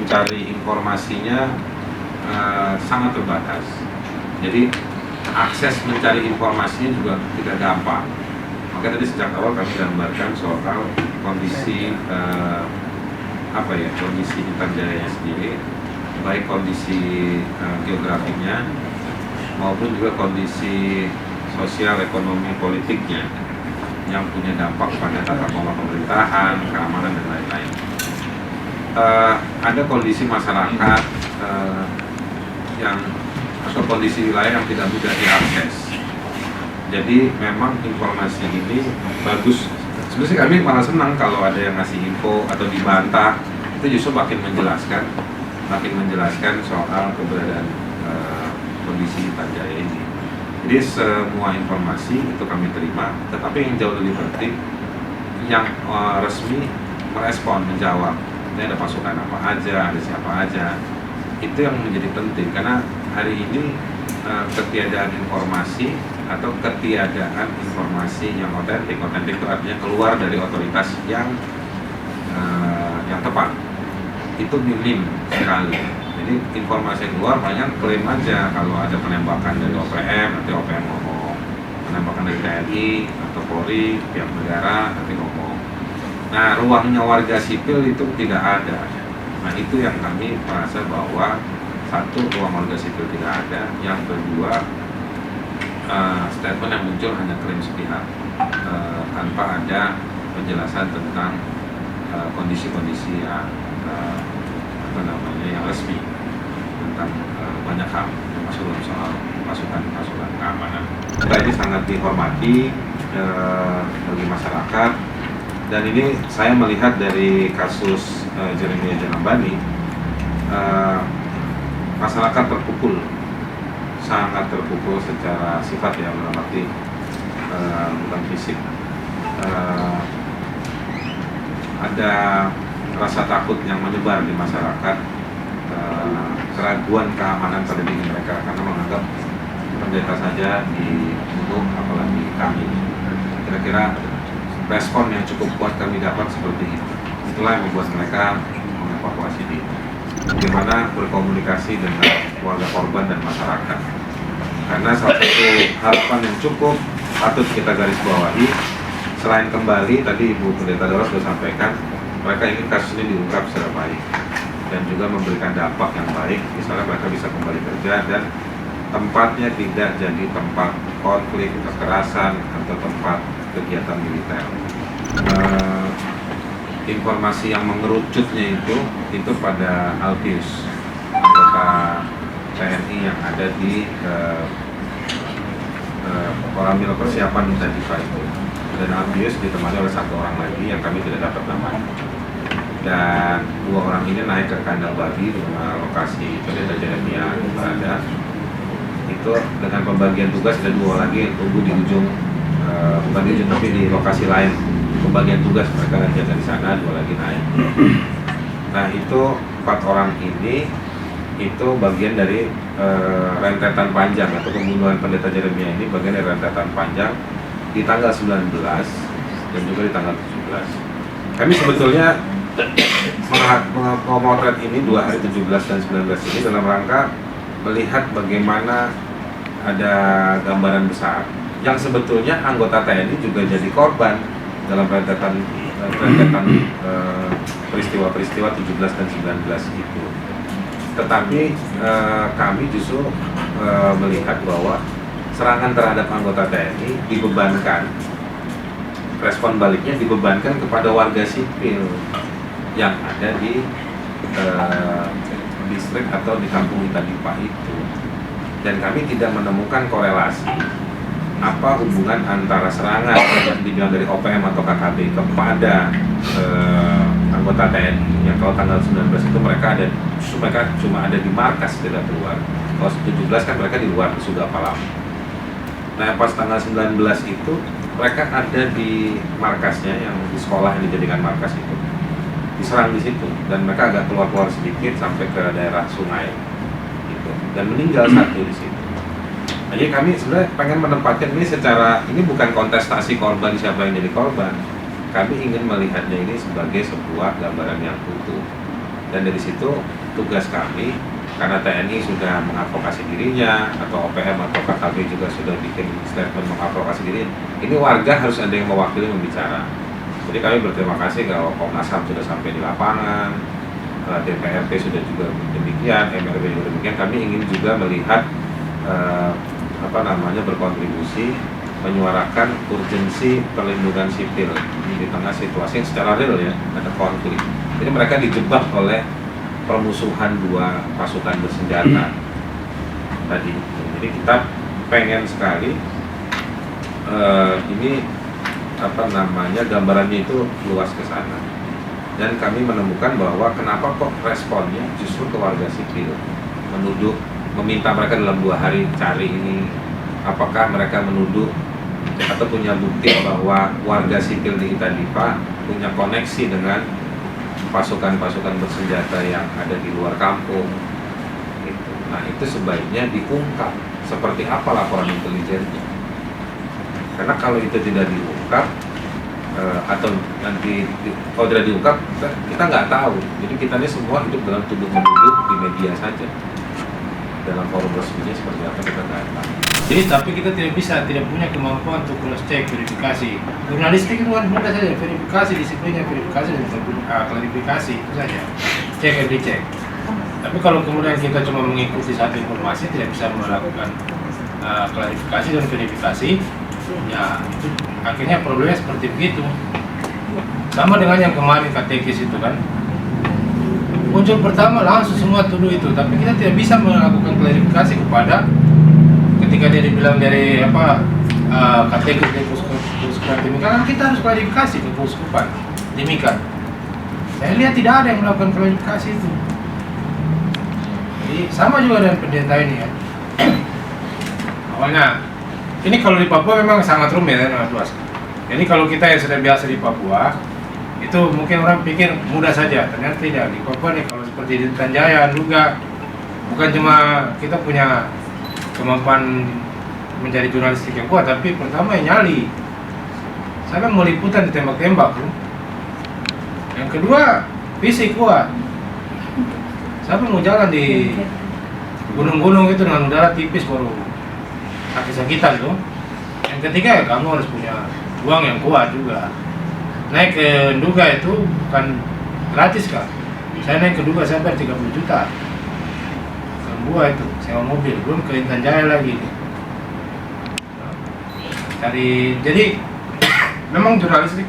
mencari informasinya sangat terbatas. Jadi akses mencari informasinya juga tidak gampang. Maka tadi sejak awal kami gambarkan soal kondisi kondisi Intan Jayanya sendiri, baik kondisi geografinya maupun juga kondisi sosial, ekonomi, politiknya yang punya dampak pada tata kelola pemerintahan, keamanan dan lain-lain. Ada kondisi masyarakat atau kondisi wilayah yang tidak mudah diakses. Jadi memang informasi ini bagus. Sebenarnya kami malah senang kalau ada yang ngasih info atau dibantah, itu justru makin menjelaskan soal keberadaan kondisi Intan Jaya ini. Jadi semua informasi itu kami terima, tetapi yang jauh lebih penting yang resmi merespon, menjawab. Ini ada pasukan apa aja, ada siapa aja. Itu yang menjadi penting karena hari ini ketiadaan informasi atau ketiadaan informasi yang otentik itu artinya keluar dari otoritas yang tepat, itu minim sekali. Jadi informasi yang keluar banyak klaim aja, kalau ada penembakan dari OPM nanti OPM ngomong, penembakan dari TNI atau Polri, pihak negara nanti ngomong. Nah, ruangnya warga sipil itu tidak ada. Nah, itu yang kami merasa bahwa satu, ruang warga sipil tidak ada. Yang kedua, statement yang muncul hanya klaim sepihak tanpa ada penjelasan tentang kondisi-kondisi yang yang resmi tentang banyak hal, termasuk soal pasukan keamanan. Ini sangat dihormati bagi masyarakat, dan ini saya melihat dari kasus Jeremia Janambani, masyarakat terpukul, sangat terpukul secara sifat ya, dalam arti bukan fisik. Ada rasa takut yang menyebar di masyarakat, keraguan keamanan pada diri mereka karena menganggap pendeta saja dibunuh, apalagi kami. Kira-kira respon yang cukup kuat kami dapat seperti itu. Itulah yang membuat mereka mengevakuasi diri. Bagaimana berkomunikasi dengan keluarga korban dan masyarakat. Karena salah satu harapan yang cukup patut kita garis bawahi, selain kembali, tadi Ibu Pendeta Dora sudah sampaikan, mereka ingin kasus ini diungkap secara baik dan juga memberikan dampak yang baik, misalnya mereka bisa kembali kerja dan tempatnya tidak jadi tempat konflik, kekerasan, atau tempat kegiatan militer. Informasi yang mengerucutnya itu pada Alpius, anggota TNI yang ada di Koramil Persiapan Intandiva itu. Dan Alpius ditemani oleh satu orang lagi yang kami tidak dapat namanya. Dan dua orang ini naik ke kandang babi di lokasi Pendeta Jeremia berada. Itu dengan pembagian tugas, ada dua lagi yang tunggu di ujung, bukan di ujung tapi di lokasi lain. Pembagian tugas mereka jaga di sana, dua lagi naik. Nah, itu 4 orang ini itu bagian dari rentetan panjang atau pembunuhan Pendeta Jeremia ini bagian dari rentetan panjang di tanggal 19 dan juga di tanggal 17. Kami sebetulnya memotret ini 2 hari 17 dan 19 ini dalam rangka melihat bagaimana ada gambaran besar yang sebetulnya anggota TNI juga jadi korban dalam rentetan peristiwa-peristiwa 17 dan 19 itu. Tetapi kami justru melihat bahwa serangan terhadap anggota TNI dibebankan, respon baliknya dibebankan kepada warga sipil yang ada di distrik atau di kampung Intandiva itu. Dan kami tidak menemukan korelasi apa hubungan antara serangan yang dibilang dari OPM atau KKB kepada anggota TNI yang kalau tanggal 19 itu mereka cuma ada di markas, tidak keluar. Kalau 17 kan mereka di luar, sudah apalah. Nah, pas tanggal 19 itu mereka ada di markasnya, yang di sekolah yang dijadikan markas itu, diserang di situ, dan mereka agak keluar sedikit sampai ke daerah sungai gitu, dan meninggal satu di situ. Jadi kami sebenarnya pengen menempatkan ini secara, ini bukan kontestasi korban siapa yang jadi korban. Kami ingin melihatnya ini sebagai sebuah gambaran yang utuh. Dan dari situ tugas kami, karena TNI sudah mengadvokasi dirinya, atau OPM atau KKB juga sudah bikin statement mengadvokasi diri, ini warga harus ada yang mewakili membicara. Jadi kami berterima kasih kalau Komnas HAM sudah sampai di lapangan, DPRP sudah juga demikian, MRB juga demikian. Kami ingin juga melihat berkontribusi menyuarakan urgensi perlindungan sipil di tengah situasi yang secara real ya, ada konflik. Jadi mereka dijebak oleh permusuhan dua pasukan bersenjata tadi. Jadi kita pengen sekali gambarannya itu luas ke sana. Dan kami menemukan bahwa kenapa kok responnya justru ke warga sipil, menuduh, meminta mereka dalam 2 hari cari ini, apakah mereka menuduh atau punya bukti bahwa warga sipil di Itadipa punya koneksi dengan pasukan-pasukan bersenjata yang ada di luar kampung gitu. Nah itu sebaiknya diungkap seperti apa laporan intelijennya, karena kalau itu tidak diungkap atau nanti kalau tidak diungkap kita nggak tahu. Jadi kita ini semua hidup dalam tuduh-menuduh di media saja, dalam forum resminya seperti apa kita nggak tahu. Jadi tapi kita tidak punya kemampuan untuk cross check, verifikasi. Jurnalistik itu kan mudah saja, verifikasi, disiplinnya verifikasi dan klarifikasi itu saja, cek and dicek. Tapi kalau kemudian kita cuma mengikuti satu informasi, tidak bisa melakukan klarifikasi dan verifikasi, ya itu akhirnya problemnya seperti begitu. Sama dengan yang kemarin katekis itu kan, muncul pertama langsung semua tuduh itu, tapi kita tidak bisa melakukan klarifikasi kepada ketika dia dibilang dari kategori keuskupan demikian, kan kita harus klarifikasi ke keuskupan demikian. Saya lihat tidak ada yang melakukan klarifikasi itu. Jadi sama juga dengan pendeta ini ya. Awalnya ini kalau di Papua memang sangat rumit ya, sangat luas. Jadi kalau kita yang sudah biasa di Papua itu mungkin orang pikir mudah saja, ternyata tidak. Di Papua nih kalau seperti di Tanjaya juga bukan cuma kita punya kemampuan menjadi jurnalistik yang kuat, tapi pertama yang nyali. Saya mau liputan ditembak-tembak tuh. Yang kedua fisik kuat. Saya mau jalan di gunung-gunung itu dengan udara tipis baru sakit-sakitan tuh. Yang ketiga kamu harus punya uang yang kuat juga. Naik ke Nduga itu bukan gratis kan. Saya naik ke Nduga sampai 30 juta. Gua itu sewa mobil, belum ke Intan Jaya lagi. Jadi memang jurnalistik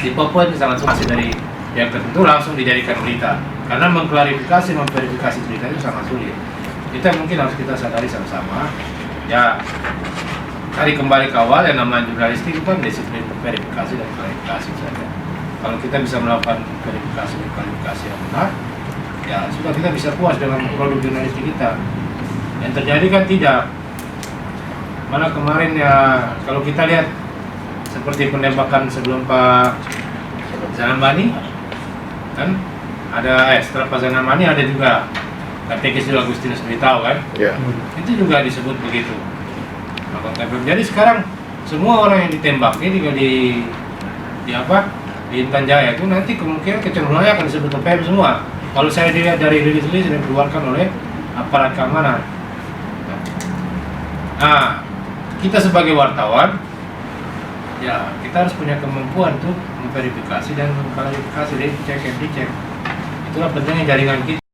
di Papua itu sangat sulit dari yang tertentu langsung dijadikan berita, karena mengklarifikasi, memverifikasi berita itu sangat sulit. Itu mungkin harus kita sadari sama-sama. Ya, cari kembali ke awal yang namanya jurnalistik itu kan disiplin verifikasi dan klarifikasi saja. Kalau kita bisa melakukan verifikasi dan klarifikasi yang benar, ya sudah kita bisa puas dengan produk jurnalistik kita. Yang terjadi kan tidak. Malah kemarin ya kalau kita lihat seperti penembakan sebelum Pak Zanambani kan ada setelah Pak Zanambani ada juga katekis Agustinus Beritahu kan. Yeah. Itu juga disebut begitu. Jadi sekarang semua orang yang ditembak ini juga di Intan Jaya itu nanti kemungkinan kecenderungannya akan disebut OPM semua. Kalau saya dilihat dari rilis-rilis yang dikeluarkan oleh aparat keamanan. Nah, kita sebagai wartawan, ya kita harus punya kemampuan untuk memverifikasi dan mengklarifikasi, dari cek and dicek. Itulah pentingnya jaringan kita.